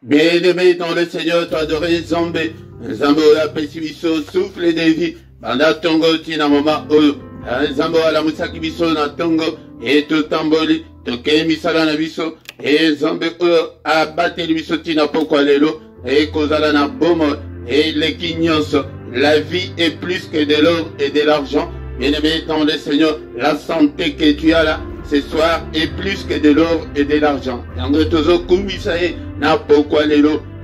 Bien-aimé dans le Seigneur, t'adorer Zambé. Zambo la pesibiso, souffle de vie. Banda tongo tina mama oyo. Zambo la musaki biso na tongo. Et tout tamboli. Toke misala na biso. Et Zambé oyo abate biso tina poko lelo. Et kozala na bomo. Et les kinyos. La vie est plus que de l'or et de l'argent. Bien-aimé dans le Seigneur, la santé que tu as là, ce soir est plus que de l'or et de l'argent.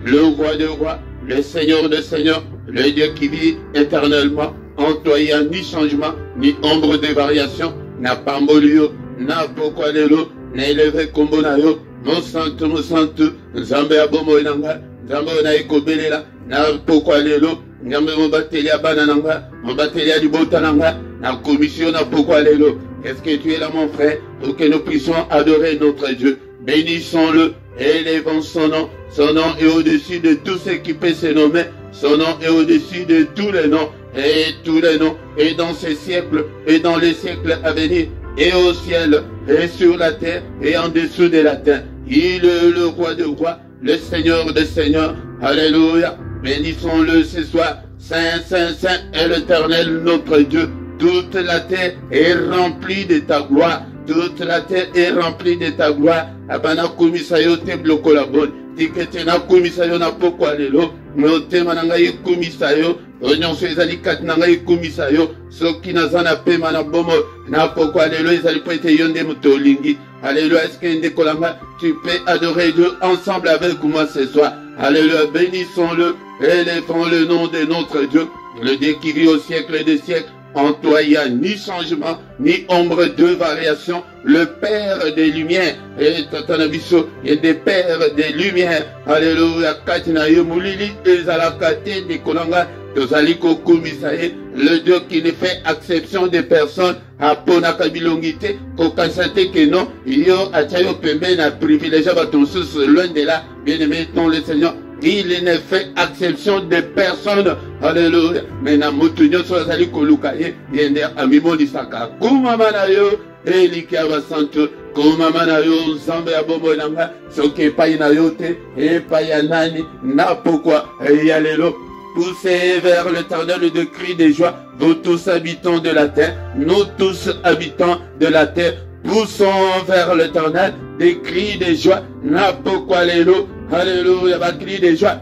Le roi de rois, le Seigneur de seigneurs, le Dieu qui vit éternellement, en toi il n'y a ni changement, ni ombre de variation, n'a pas molio, n'a pourquoi l'élo, n'a élevé combo na yo, mon santo, Zambé abomo inanga, Zambé na ekobelela, n'a pourquoi l'élo, Ngambe mobateli ya banananga, mobateli ya libotananga, na commission na pourquoi l'élo. Est-ce que tu es là mon frère, pour que nous puissions adorer notre Dieu? Bénissons-le, élevons son nom. Son nom est au-dessus de tout ce qui peut se nommer. Son nom est au-dessus de tous les noms. Et tous les noms. Et dans ces siècles, et dans les siècles à venir. Et au ciel, et sur la terre, et en dessous de la terre. Il est le roi de rois, le Seigneur de seigneurs. Alléluia. Bénissons-le ce soir. Saint, Saint, Saint est l'Éternel notre Dieu. Toute la terre est remplie de ta gloire. Toute la terre est remplie de ta gloire. Abana kumisayo te bloko la bonne. Tikete na kumisayo na poko alelo. Note mananga ye kumisayo. Onyon so ezali kat nanga ye kumisayo. Soki na zana pe mana bomo. Na poko alelo ezali po ete yonde mutolingi. Alléluia. Est-ce que Ndekolanga, tu peux adorer Dieu ensemble avec moi ce soir? Alléluia. Bénissons-le. Élevons le nom de notre Dieu. Le Dieu qui vit au siècle des siècles. En toi, il n'y a ni changement, ni ombre de variation. Le Père des Lumières, et Tatanabiso, et des Pères des Lumières. Alléluia. Katina Yomulili, Ezalakate, Nikolanga, Tozaliko Kumisae, le Dieu qui ne fait exception des personnes. Apona kabilongite, kokasate que non, yo achayo pembe na privilégié baton sous loin de là, bien-aimé dans le Seigneur. Il ne fait exception de personne. Alléluia. Mais na mutunyo so zali kolukaye, yende amimo disaka. Kuma manayo, eliki abasanto, kuma manayo, zambe abomo nanga, soke payi na yote, e payi nani, na pourquoi, yalelo. Poussez vers l'Éternel de cris de joie, vous tous habitants de la terre, nous tous habitants de la terre, poussons vers l'Éternel des cris de joie, n'a pourquoi les lots, alléluia, va cri de joie.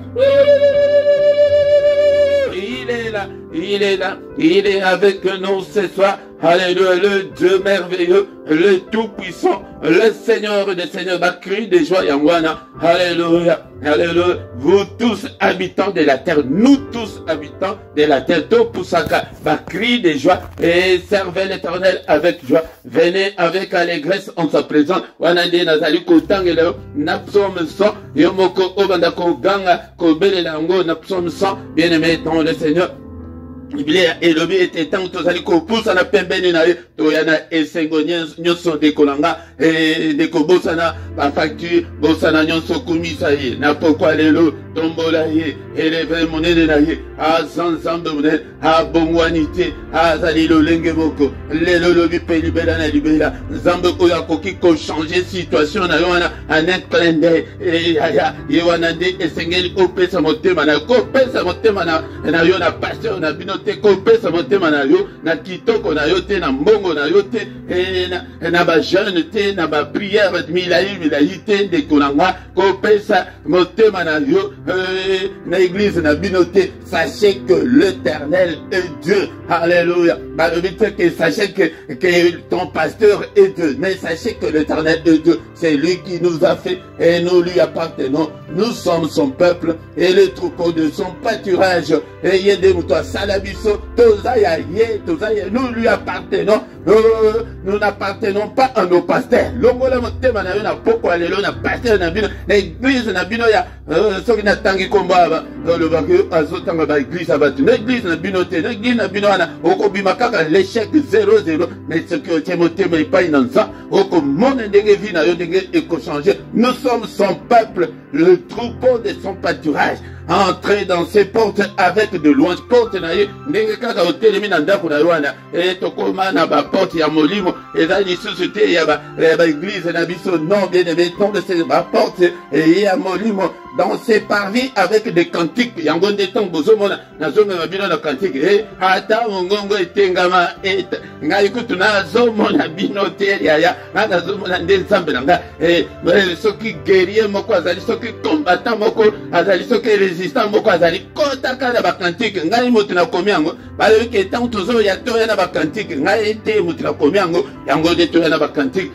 Il est là, il est là, il est avec nous ce soir. Alléluia, le Dieu merveilleux, le Tout-Puissant, le Seigneur des Seigneurs, va crier de joie, Yangwana. Alléluia, alléluia. Vous tous habitants de la terre, nous tous habitants de la terre, Topusaka, va crier de joie et servez l'Éternel avec joie. Venez avec allégresse en sa présence. Wanande Nazali Kotangelo, Napsom 100, Yomoko Obandako Ganga, Kobele Lango, Napsom 100, bien-aimé dans le Seigneur. Biblia elobi ete tango tozali kopusana pembeni na ye toyana esengo nyonso dekolanga ndeko bosana bafacture bosana nyonso kumisa ye na pokwa lelo tombola ye eleve monene na ye azanzambe monene abongwani te azali lolenge moko lelo lobi mpe libela na libela nzambe oyo akoki kochange situation na yo wana en un clin d'œil ye wana nde esengeli opesa motema na yo kopesa motema na yo na pasteur na bino te kopesa motema na yo na kitoko na yo te na mbongo na yo te na ba jeune te na ba prière milayi te ndeko na nga kopesa motema na yo na église na bino te. Sachez que l'Éternel est Dieu. Alléluia. Que sachez que ton pasteur est Dieu, mais sachez que l'Éternel est Dieu. C'est lui qui nous a fait et nous lui appartenons. Nous sommes son peuple et le troupeau de son pâturage. Et yedemutwa salabiso tozaya nous lui appartenons. Nous n'appartenons pas à nos pasteurs. Longola motema na yo na poko alelo na pasteur na bino na église na bino ya soki na tangi komba le bakyo azotanga ba église abatu na église na bino te na église na bino ana okobima kaka l'échec 0-0 mais ce que tu motema epai na nza okomona ndenge vi na yo ndenge ekochanger. Nous sommes son peuple, le troupeau de son pâturage. Entrez dans ses portes avec de louanges. Porte na ye ndenge kaka otelemi na ndako na wana tokoma na ba porte ya molimo ezali lisusu te ya ba église na biso non bien aimé tombe c'est ba porte ya molimo dans ses parvis avec des cantiques. Yango ndetang bozomona nazonga mabino na cantique. Ata mongongo etengama eta. Ngai kutu nazomona bino te yaya. Nazomona ndezambe nanga. Soki guerrier moko azali soki combattant moko azali soki résistant moko azali kota kana ba cantique. Ngai motu na komi yango. Bale ke tant tozo ya to na ba cantique. Ngai te motu na komi yango. Yango de to na ba cantique.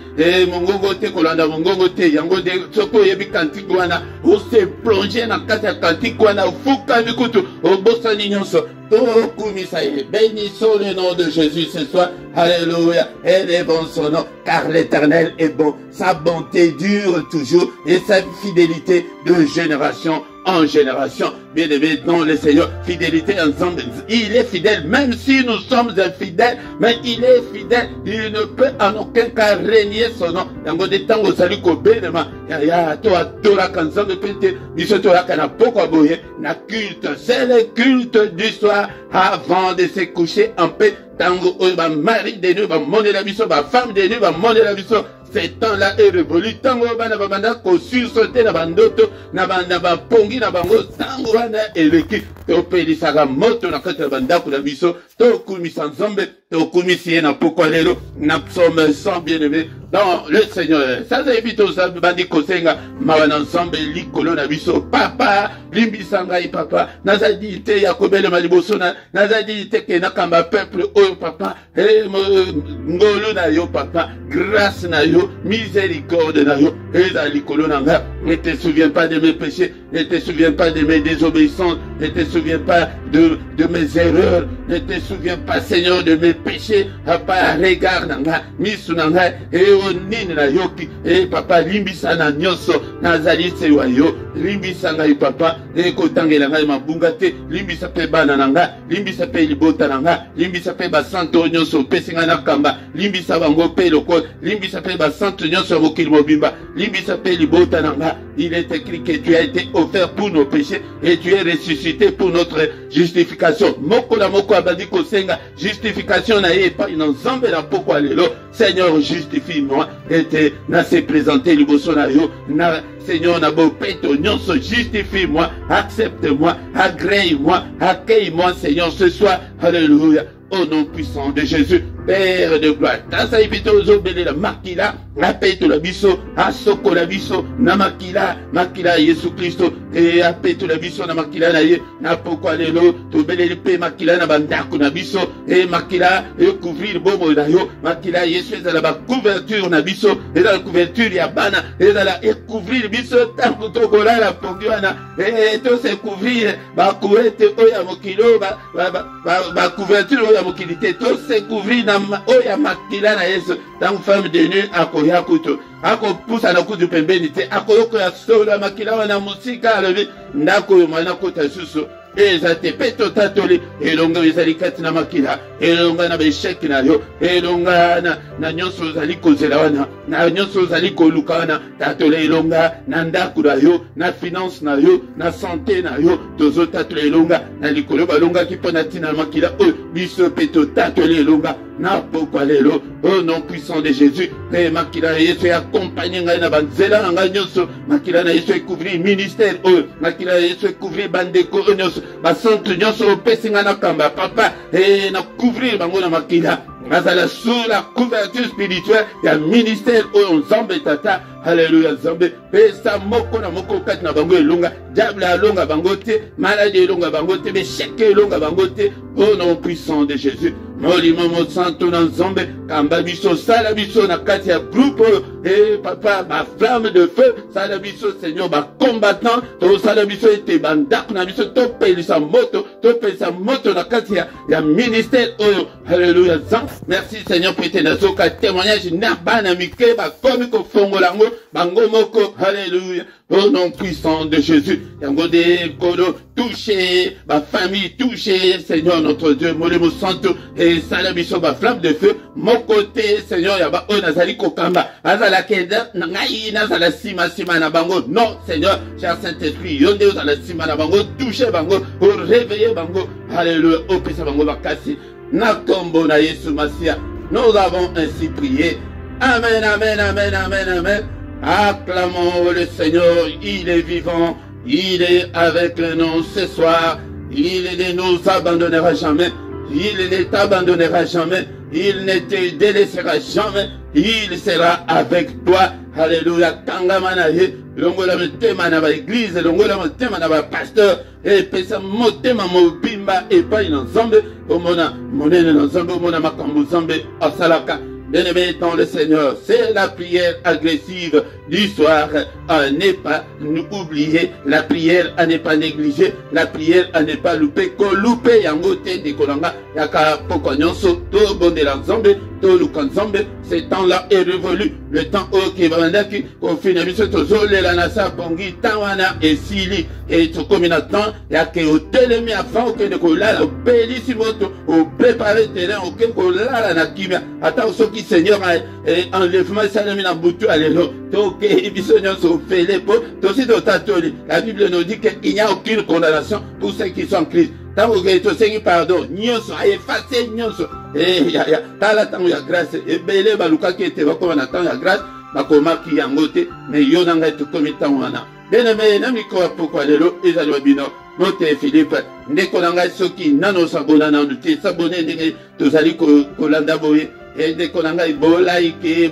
Mongongo te kolanda mongongo te yango de soko yebi cantique wana. Ou se plonger na kati ya cantique wana fuka mikutu obosani nyonso. Bénissons le nom de Jésus ce soir. Alléluia. Elle est bon son nom, car l'Éternel est bon. Sa bonté dure toujours et sa fidélité de génération en génération. Bien aimé, non, le Seigneur, fidélité ensemble. Il est fidèle, même si nous sommes infidèles, mais il est fidèle. Il ne peut en aucun cas régner son nom. Yango de tango saliko benema. Ya to atora kanzango pente. Biso to akana poko boye. Na culte, c'est le culte du soir avant de se coucher en paix. Tango ba mari de nous, ba monde la biso, ba femme de nous, ba monde la biso. Ce temps-là est révolu. Tango bana babanda ko sursauter na bandoto, na banda ba pongi na bango. Tango bana eleki. To pelisaka moto na kati ya bandako na biso. To kumisa nzambe, to kumisi na pokwa lelo. Na psaume 100 bien-aimé dans le Seigneur. Ça c'est vite ça bandi kosenga mawana nzambe likolo na biso. Papa, limbisanga i papa. Nazadi te yakobele maliboso na nazadi te ke nakamba peuple oyo papa. Ngolo na yo papa, grâce na yo, miséricorde na yo. Eza likolo na nga. Ne te souviens pas de mes péchés, ne te souviens pas de mes désobéissances, ne te souviens pas de mes erreurs, ne te souviens pas, Seigneur, de mes péchés. Papa, regarde nanga, misu nanga, nini na yoki, papa, limbisa na nyonso, nazali sewa yo, limbisa ngai papa, kotangela ngai mabunga te, limbisa pe bana nanga, limbisa pe libota nanga, limbisa pe basanto nyonso, pesinga na kamba, limbisa bango pe loko, limbisa pe basanto nyonso mokili mobimba, limbisa pe libota nanga. Il est écrit que tu as été offert pour nos péchés et tu es ressuscité pour notre justification. Moko la moko abadi kosenga, justification na ye pa inanzambe na pokwa lelo. Seigneur, justifie-moi et te na se présenter liboso na yo. Na Seigneur, na bo peto nyonso, justifie-moi, accepte-moi, agrée-moi, accueille-moi Seigneur ce soir. Alléluia. Au nom puissant de Jésus, Père de gloire. Tasa ibito ozobele la makila, la peto la biso, asoko la biso, na makila, makila Yesu Christo, et a peto la biso na makila na ye, na pokwa lelo, to belele pe makila na bandako na biso, et makila, et couvrir bomo na yo, makila Yesu est la couverture na biso, et dans la couverture ya bana, et dans la couvrir biso, tango to gola la pogwana, et to se couvrir, ba couette oya mokilo, ba couverture oya mokilité, to se couvrir na oya makila na Yesu, tango femme de nu akoya kuto, ako pusa na kutu pembeni te, akoyoko ya solo makila wana musika alobi, ndako yo mwana kota susu, eza te peto tatoli, elonga ezali kati na makila, elonga na besheki na yo, elonga na nyonso ozali kozela wana, na nyonso ozali koluka wana, tatoli elonga na ndako na yo, na finance na yo, na santé na yo, tozo tatoli elonga, na likolo balongaki mpo na ntina na makila oyo, biso peto tatoli elonga, na pokwa lelo, au nom puissant de Jésus, et makila na Yesu accompagné ngai na banzela na ngai nyonso, makila na Yesu couvrir ministère oyo, makila na Yesu couvrir bandeko nyonso, basantu nyonso opesinga na kamba papa, et na couvrir bango na makila, nazala sur la couverture spirituelle ya ministère oyo nzambe tata. Alléluia nzambe, pesa moko na moko kati na bango elonga, diable alonga bango te, maladie elonga bango te, besheke elonga bango te, au nom puissant de Jésus. Molimo mo santo na nzambe, kamba biso sala biso na kati ya groupe oyo, et papa, ma flamme de feu, sala biso Seigneur, ba combattant, to sala biso ete bandako na biso, to pelisa moto na kati ya ministère oyo. Alléluia nzambe, merci Seigneur pour ete nazoka témoignage na bana mike ba komi ko fongolango bango moko. Alléluia, au nom puissant de Jésus. Yango de kodo touché, ma famille touchée, Seigneur notre Dieu, molimo santo, et salabiso ba flamme de feu, mon côté, Seigneur, yaba o nazali kokamba, azala keda, ngai nazala sima na bango, non, Seigneur, cher Saint-Esprit, yonde ozala sima na bango, touché bango, pour réveiller bango, alléluia, au pesa bango bakasi, na kombo na Yesu Masia, nous avons ainsi prié, amen, amen, amen, amen, amen, acclamons le Seigneur, il est vivant, Il est avec nous ce soir. Il ne nous abandonnera jamais. Il ne t'abandonnera jamais. Il ne te délaissera jamais. Il sera avec toi. Alléluia. Tangamanaye. Longola motema na ba église, longola motema na ba pasteur, et pesa motema mobimba et pas une ensemble. Omona monene ensemble, omona makambo ensemble. Asalaka. Bien-aimé dans le Seigneur, c'est la prière agressive du soir à ne pas oublier, la prière à ne pas négliger, la prière à ne pas louper. Ko louper yango te de kolanga yaka poko nyonso to bondela nzambe to luka nzambe. Ce temps-là est révolu. Le temps au kibandaki ko fina biso to zolela na sa pongi tawana et sili et to komina temps yake hotelemi afin que de kolala peli si moto au préparer terrain au que kolala na kimia ata qui Seigneur a enlèvement salami na butu alelo to ke biso nyonso fele po to si to tatoli. La Bible nous dit qu'il n'y a aucune condamnation pour ceux qui sont en Christ. Tant que tu sais pardon, nyonso a effacé nyonso. Ya tala tango ya grâce et belé baluka qui était comme on attend ya grâce bakoma ki yangote mais yo nanga to comme tango wana. Bien-aimé na miko pourquoi lelo ezali bino Mote Philippe ndeko nanga soki nano sabona na ndute sabone ndenge tozali ko landa boye et ndeko nanga bo like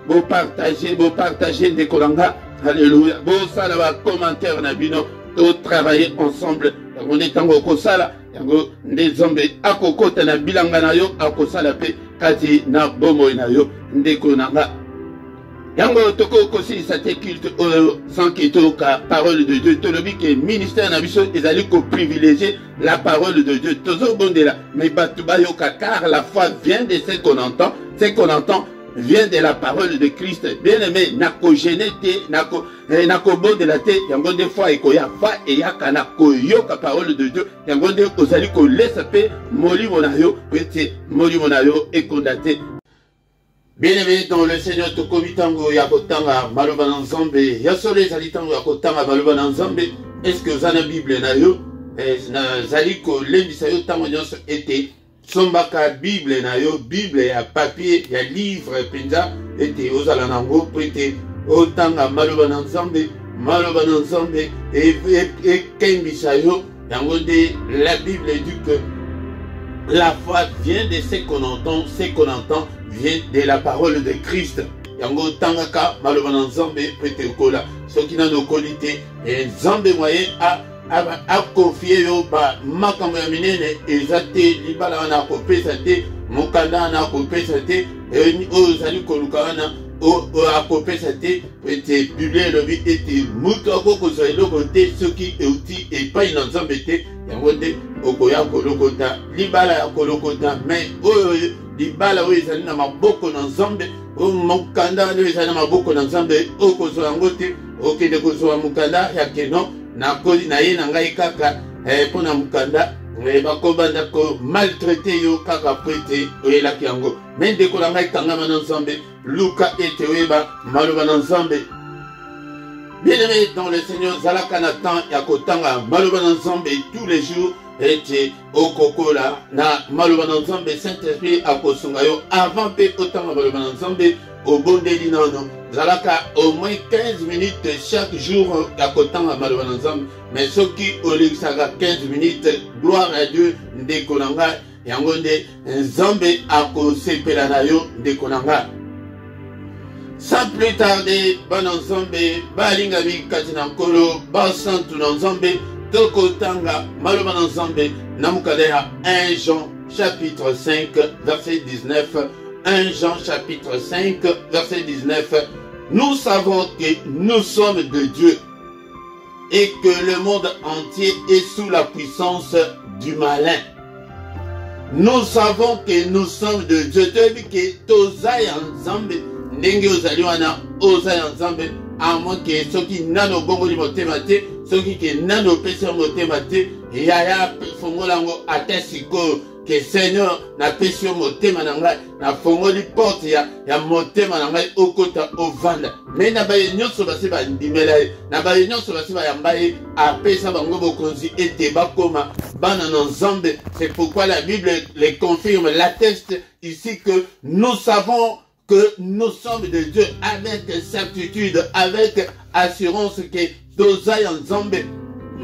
bo partager ndeko nanga. Alléluia. Bo sala ba commentaire na bino to travailler ensemble. On est tango ko sala yango ndezombe akokota na bilanga na yo akosala pe kati na bomo na yo ndeko nanga. Yango toko kosi sa te culte sans kito ka parole de Dieu. Tolobi ke ministère na biso ezali ko privilégier la parole de Dieu. Tozo bondela mais batuba yo car la foi vient de ce qu'on entend. Ce qu'on entend vient de la parole de Christ. Bien-aimé, nako genete, nako bondela te, yango de foi eko ya fa e ya kana ko yo ka parole de Dieu. Yango de ozali ko laisse pe moli monayo, pete moli monayo e kondate. Bien-aimé dans le Seigneur, Tokomitango Yakotanga, Maloba Nzambe, Yasole Zalitango Yakotanga, Maloba Nzambe, est-ce que vous avez la Bible na yo? Zaliko, l'emisayo Tamonyos était, Sombaka Bible na yo, Bible ya papier, ya livre, Pinza, était aux Alanango, prêté, Otanga, Maloba Nzambe, et Kemisayo, Yangonde, la Bible dit que la foi vient de ce qu'on entend, vient de la parole de Christ. Yango tangaka malobana nzambe pete kola soki na no qualité et nzambe moyen a confié yo ba makambo ya minene ezate libala na kopesa te mokanda na kopesa te o zali koluka wana o akopesa te pete Bible lobi ete mutu akoko zo eloko te soki euti e pa ina nzambe te yango te okoya kolokota libala ya kolokota mais oyo libala oyo ezali na maboko na nzambe o mokanda oyo ezali na maboko na nzambe okozwa yango te okende kozwa mokanda ya keno nakoli na ye na ngai kaka mpo na mokanda bakobanda ko maltraite yo kaka po ete oyelaki yango me ndeko na ngai kangama na nzambe luka ete oyeba maloba na nzambe. Bien-aimé dans le Seigneur, zalaka na temps ya kotanga maloba na nzambe tous les jours ete okokola na maloba na nzambe Saint-Esprit akosunga yo avant pe otanga maloba na nzambe obondeli nano zalaka au moins 15 minutes chaque jour ya kotanga maloba na nzambe mais soki olekisaka 15 minutes gloire à Dieu ndeko na ngai yango nde nzambe akosepela na yo ndeko na ngai. Sans plus tarder, bana nzambe balingami kati na nkolo basantu na nzambe tokotanga maloba na nzambe na mokanda ya 1 Jean chapitre 5 verset 19. 1 Jean chapitre 5 verset 19. Nous savons que nous sommes de Dieu et que le monde entier est sous la puissance du malin. Nous savons que nous sommes de Dieu. Que tozaya nzambe ndenge ozali wana ozaya nzambe amo ke soki nano bongo li motema te soki ke nano pesa motema te yaya fongolango ata sikoyo que Seigneur na pesi yo motema na ngai na fongoli porte ya motema na ngai okota ovanda me na baye nyonso basi bandimela ye na baye nyonso basi bayamba ye apesa bango bokonzi ete bakoma bana na nzambe. C'est pourquoi la Bible les confirme, l'atteste ici que nous savons que nous sommes de Dieu avec certitude, avec assurance que tozali nzambe.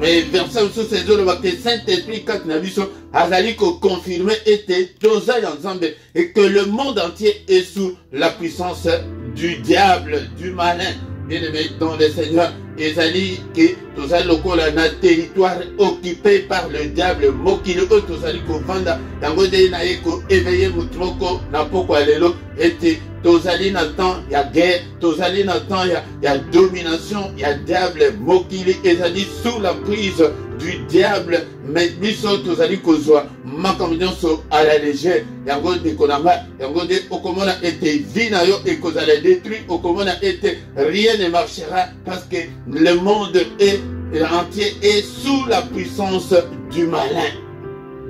Mais verset sous ces eaux, le Saint-Esprit, quand il a vu ça, azali ko confirmer était tozali nzambe et que le monde entier est sous la puissance du diable, du malin. Bien-aimé dans le Seigneur, ezali que tozali lokola na territoire occupé par le diable, mokili o tozali ko vanda, yango de na eko éveiller mutumoko na poko lelo était tozali na temps ya guerre, tozali na temps ya domination, ya diable, mokili ezali sous la prise du diable, mais biso tozali kozwa makambo nyonso à la légère, yango de konanga, yango de okomona était vie na yo et kozala détruit, okomona était rien ne marchera parce que le monde entier est sous la puissance du malin.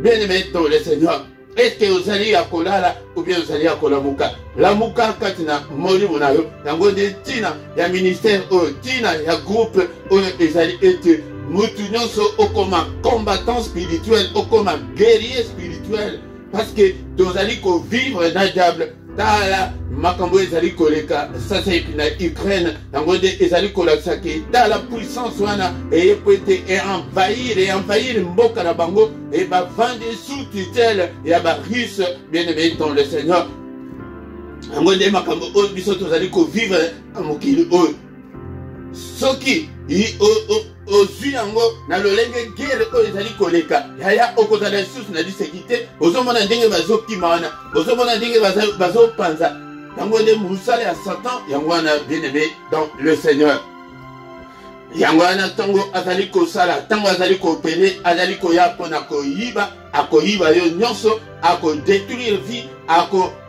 Bien-aimé dans le Seigneur, est-ce que vous allez à Kolala ou bien vous allez à Kolamuka? La Muka Katina, Moli Munayo, yango de Tina, ya ministère, Tina, ya groupe, ils allaient être Moutunyoso okoma combattant spirituel, okoma guerrier spirituel, parce que vous allez vivre dans le diable. Tala makambo ezali koleka sasa ipina Ukraine yango de ezali kolakisa ke dans la puissance wana et peut envahir mboka na bango et va vendre sous tutelle ya ba russe bien-aimé dans le Seigneur. Yango de makambo o biso tozali ko vivre mokili o soki ozwi yango na lolenge guerre oyo ezali koleka yaya okozala lisusu na lisekite ozomona ndenge bazokima wana ozomona ndenge bazopanza yango nde mosala ya Satan yango wana bien-aimé dans le Seigneur. Yango wana ntango azali kosala ntango azali kopele azali koya mpona koyiba akoyiba yo nyonso akodétruire vie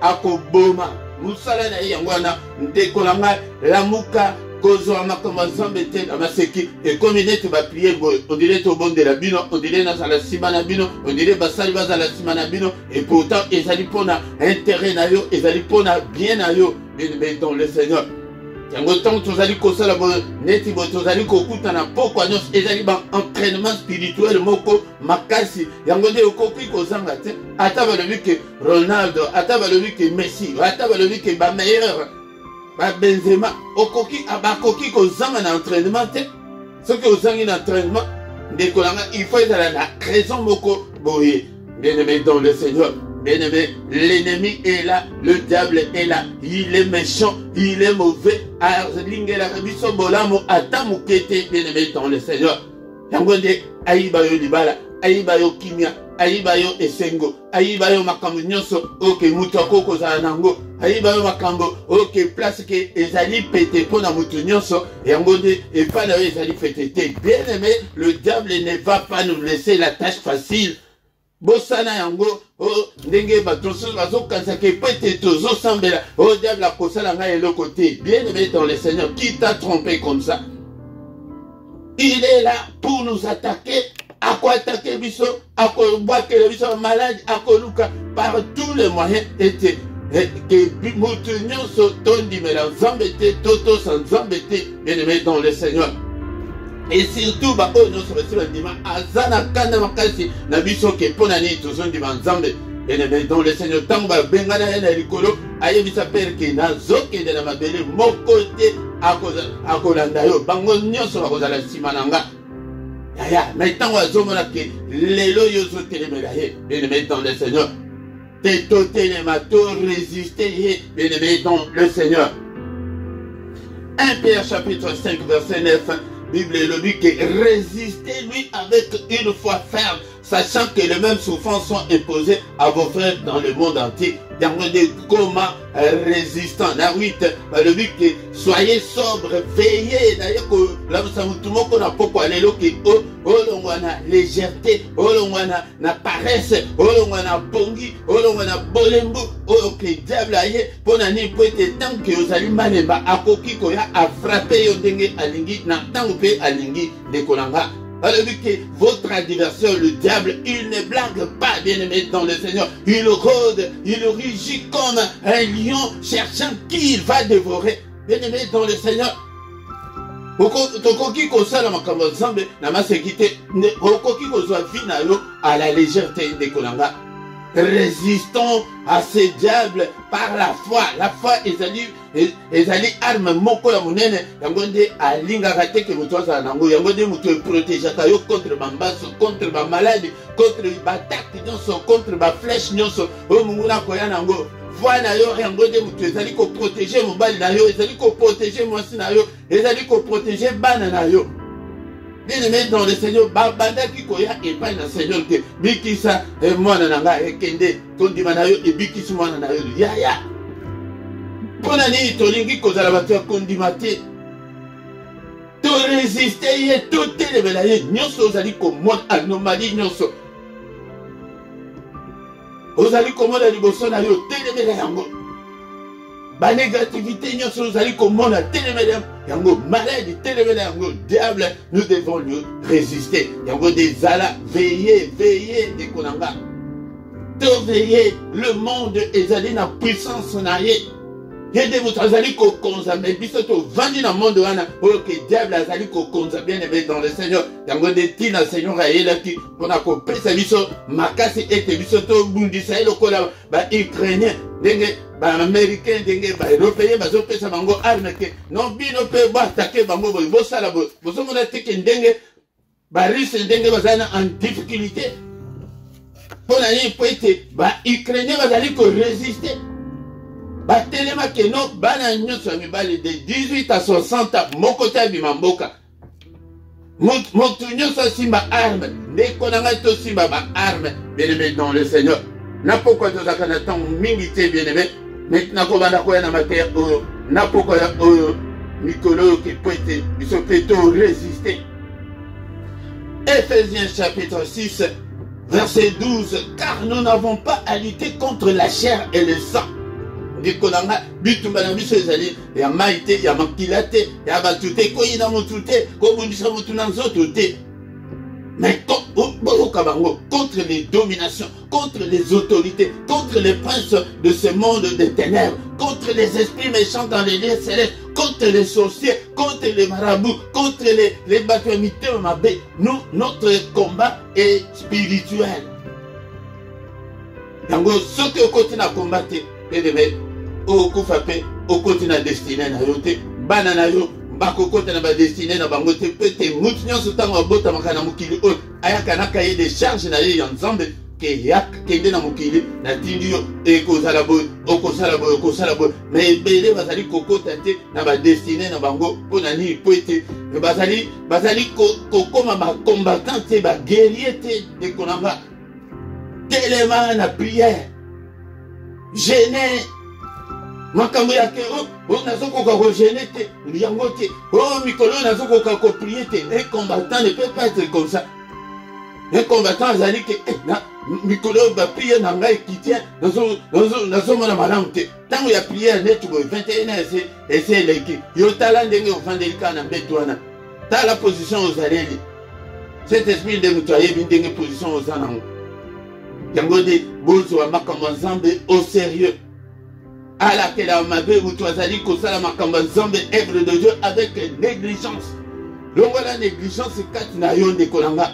akoboma mosala na ye yango wana ndeko na ngai lamuka kozwa makambo nzambe te na maseki ekomi neti baprie boye on dirait tobondela bino on dirait nazala nsima na bino on dirait basali bazala nsima na bino et pourtant ezali mpona intérêt na yo ezali mpona bien na yo bien dans le Seigneur. Yango ntango tozali kosala boye neti boye tozali kokutana pokwa nyonso ezali ba entraînement spirituel moko makasi yango nde okoki kozanga te ata balobi ke Ronaldo ata balobi ke Messi ata balobi ke bameilleur ba Benzema okoki abakoki kozanga na entraînement te soki ozangi na entraînement ndeko nanga il faut ezala na raison moko boye. Bien-aimé dans le Seigneur, bien-aimé, l'ennemi est là, le diable est là, il est méchant, il est mauvais. Bien-aimé dans le Seigneur. Yangonde ayibayo libala, ayibayo kimia, ayibayo esengo, ayibayo makambo nyonso oke mutu akoko za nango, ayibayo makambo oke place ke ezali pété pona mutu nyonso, yangonde et pas na ezali fétété. Bien-aimé, le diable ne va pas nous laisser la tâche facile. Bosana yango o ndenge batoso bazokanisa ke pete tozo sambela o diable akosala ngai eloko te. Bien-aimé dans le Seigneur, qui t'a trompé comme ça? Il est là pour nous attaquer, à quoi attaquer biso, à quoi boaker biso malade, à quoi luka par tous les moyens étaient que mutu nyonso tondimela nzambete toto sans nzambete. Bien-aimé dans le Seigneur. Et surtout, bah, oh, nous sommes sur le dimanche, Azana Kanda Makasi, Nabiso qui est ponani, tous un dimanche, Zambé. Et dans le Seigneur, Tamba, Bengana, et Nicolo, Ayebi s'appelle qui n'a zoké de la mabelle, mon côté, à Kolandayo, Bango Nyoso, à Kosala Simananga. Yaya, maintenant, à Zomonake, les loyaux télémélaye, bien aimé dans le Seigneur. Této télémato, résister, bien aimé dans le Seigneur. 1 Pierre chapitre 5, verset 9. Bible le dit que résistez-lui avec une foi ferme, sachant que les mêmes souffrances sont imposées à vos frères dans le monde entier. Comment résistant. Dans 8, le dit que soyez sobres, veillez. D'ailleurs, là, nous savons tout le monde qu'on a pourquoi aller là, on a légèreté, on a paresse, on a bongi, on a bolembo, ok, diable aïe, pour n'ani pour être tant que vous allez manemba, à koki koya, à frapper au dengue à lingi, n'a tant ou à lingi de kolanga. Alors que votre adversaire, le diable, il ne blague pas, bien-aimé dans le Seigneur. Il rôde, il rugit comme un lion cherchant qui il va dévorer. Bien-aimé dans le Seigneur. Okoki kosala makambo nzambe na masekite okoki kozwa vie na yo à la légèreté de kolanga. résistons à ces diables par la foi. La foi ezali arme moko ya munene yango nde alingaka te ke moto azala nango yango nde moto eprotegeaka yo contre bambaso, contre bamaladi, contre batacte nyonso, contre baflèche nyonso oyo mungu nakoya nango. Foi na yo yango nde moto ezali koprotege mobali na yo, ezali koprotege mwasi na yo, ezali koprotege bana na yo. Bien-aimé dans le Seigneur, banda qui koya epai na Seigneur que bikisa mwana nanga ekende tondima na yo ebikisi mwana na yo yaya. Pona ni tolingi kozala bato ya kondima te. To résister ye to telemela ye nyonso ozali komona anomalie nyonso. Ozali komona liboso na yo telemela yango. Ba négativité nyonso ozali komona telemela yango maladie telemela yango diable, nous devons lui résister. Yango des ala veillez de konanga. To veiller le monde ezali na puissance na ye. Yede vous azali ko konza mais biso to vandi na monde wana oyo ke diable azali ko konza bien aimé dans le Seigneur. Yango de tina Seigneur ayela ki pona ko pesa biso makasi ete biso to bundisa lokola ba Ukrainien ndenge ba américain ndenge ba européen bazo pesa bango arme ke non bino pe ba attaquer bango bo sala bo bozo mona teke ndenge ba russe ndenge bazana en difficulté pona ni poete ba Ukrainien bazali ko résister. Batelema ke no bana nyonso ya mibali de 18 à 60 ans moko ta bimamboka moto nyonso simba arme ndeko na ngai to simba ba arme bien-aimé dans le Seigneur. Na pourquoi tozaka na temps mingi te bien-aimé maintenant ko banda ko ya na matière oyo na pourquoi oyo mikolo ke poete biso pe to résister. Éphésiens chapitre 6 verset 12 car nous n'avons pas à lutter contre la chair et le sang. Dikonanga bitumba na biso ezali ya maite ya makila te ya batute koyina motu te kobundisa motu na nzoto te mais contre les dominations, contre les autorités, contre les princes de ce monde des ténèbres, contre les esprits méchants dans les lieux célestes, contre les sorciers, contre les marabouts, contre les bâtiments mabé. Nous, notre combat est spirituel. Yango soki okoti na combattre pedeme okufa pe okoti na destiné na yo te bana na yo bakokota na ba destiné na bango te pete mutu nyonso tango abota makana mukili oyo ayaka na kaye de charge na ye ya nzambe ke yak kende na mukili na tindi yo ekozala boy okosala boy mais ebele bazali kokota te na ba destiné na bango pona ni poete bazali kokoma ba combattant te ba guerrier te de konanga telema na prière gêner makambo yake nazokoka ko gêner te yango te mikolo nazokoka ko prier te. Un combattant ne peut pas être comme ça. Un combattant azali ke mikolo ba prier na ngai kitien nazomona malamu te tango ya prière netu bo 21h ese leki yo tala ndenge ofandelika na mbeto wana tala position ozaleli cet esprit de mutoyer ndenge position ozanango yango de bozo wa makambo nzambe au sérieux ala ke la mabe mutu azali kosala makambo nzambe œuvre de Dieu avec négligence. Longo la négligence kati na yo ndekolanga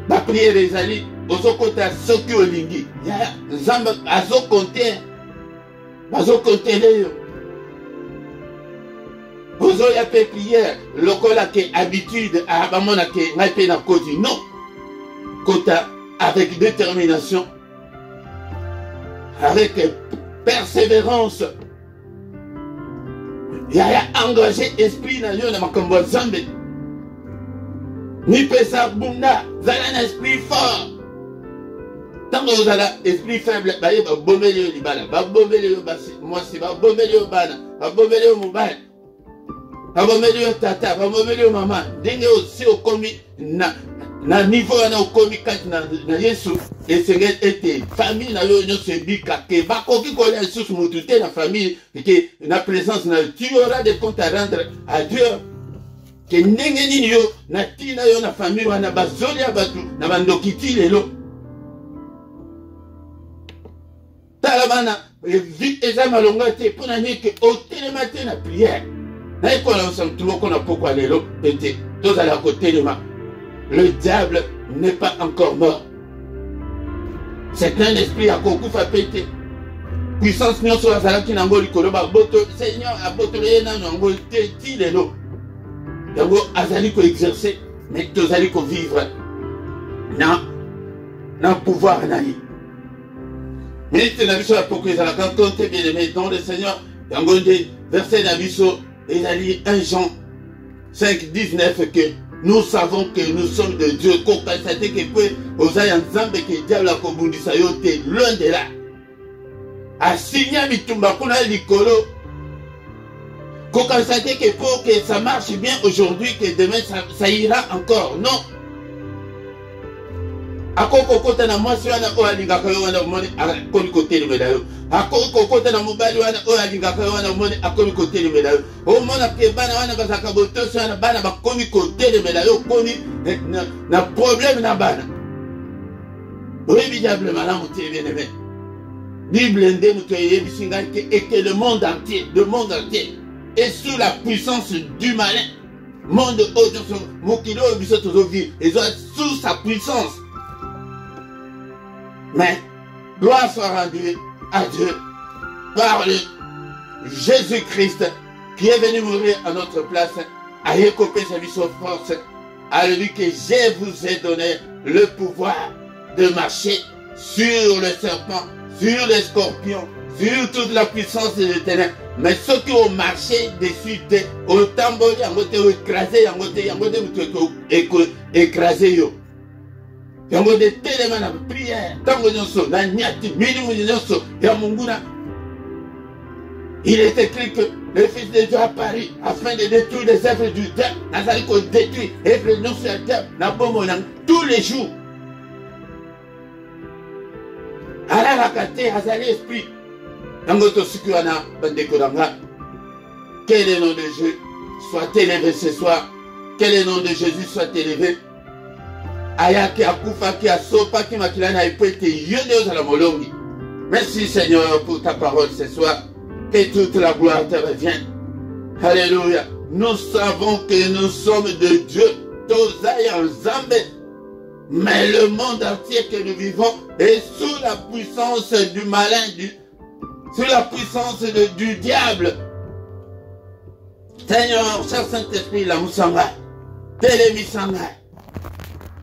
ba prière ezali ozokota soki olingi ya nzambe azokonte leyo ozoya pe prière lokola ke habitude abamona ke ngai pe na koti non kota avec détermination, avec persévérance. Il y a engagé esprit dans le makambo zambe. Ni pesa bunda, zala un esprit fort. Tant que vous avez esprit faible, ba bomeli yo libala, ba bomeli yo basi, mwasi, ba bomeli yo bana, ba bomeli yo mobile, ba bomeli yo tata, ba bomeli yo mama. Denge aussi au komi na niveau na okomi kati na Yesu esengeli ete famille na yo nyonso ebika ke bakoki kolia lisusu mutu te na famille ke na présence na tu auras des comptes à rendre à Dieu ke ndenge nini yo na tina yo na famille wana bazolia batu na bandokiti lelo tala bana eza malonga te mpona nini ke otelema te na prière na ekola osantu tuboko na pokwa lelo ete tozala kotelema. Le diable n'est pas encore mort. C'est un esprit à kokufa pété. Puissance nyonso azalaki nango likolo ba boto Seigneur a botolé na nango ti lelo. Yango azali ko exercer mais tozali ko vivre na pouvoir na yi. Mais tu n'as vu ça pour que ça la compte bien aimé dans le Seigneur. Yango de verset na biso ezali 1 Jean 5:19 que nous savons que nous sommes de Dieu. Kokasate que peut osaya nzambe que diable a kobundisa yo te loin de là. Asigna mitumba kuna likolo. Kokasate que pour que ça marche bien aujourd'hui que demain ça ira encore. Non. Akoko kota na mwasi wana o alingaka yo wana moni akomi kote limela yo. Akoko kota na mobali wana o alingaka yo wana moni akomi kote limela yo. O mona ke bana wana bazaka botoso wana bana bakomi kote limela yo komi na problème na bana. Oui diable malamu te bien aimé. Bible ndé muto yebisinga et que le monde entier est sous la puissance du malin. Monde audio mokilo biso tozo vivre et sous sa puissance. Mais gloire soit rendue à Dieu par le Jésus-Christ qui est venu mourir à notre place, à écoper sa vie sur force, à lui que je vous ai donné le pouvoir de marcher sur le serpent, sur les scorpions, sur toute la puissance des ténèbres. Mais ceux qui ont marché dessus, au tambour, ils ont écrasé, ils ont écrasé. Yango de téléma na prière, tango nyonso, na nyati, minimu nyonso, ya munguna. Il est écrit que le Fils de Dieu a apparu afin de détruire les œuvres du diable. Nazali ko détruire œuvres non sur le diable, na bomo na tous les jours. Ala la kate, azali esprit. Tango to sikuana, bandeko nanga. Que le nom de Dieu soit élevé ce soir. Que le nom de Jésus soit élevé. Ayaki akufa ki asopa ki makilana ipete yone la molongi. Merci Seigneur pour ta parole ce soir. Que toute la gloire te revienne. Alléluia. Nous savons que nous sommes de Dieu. Tozaya Nzambe. Mais le monde entier que nous vivons est sous la puissance du malin, sous la puissance du diable. Seigneur, cher Saint-Esprit, la Moussanga, Télémisanga.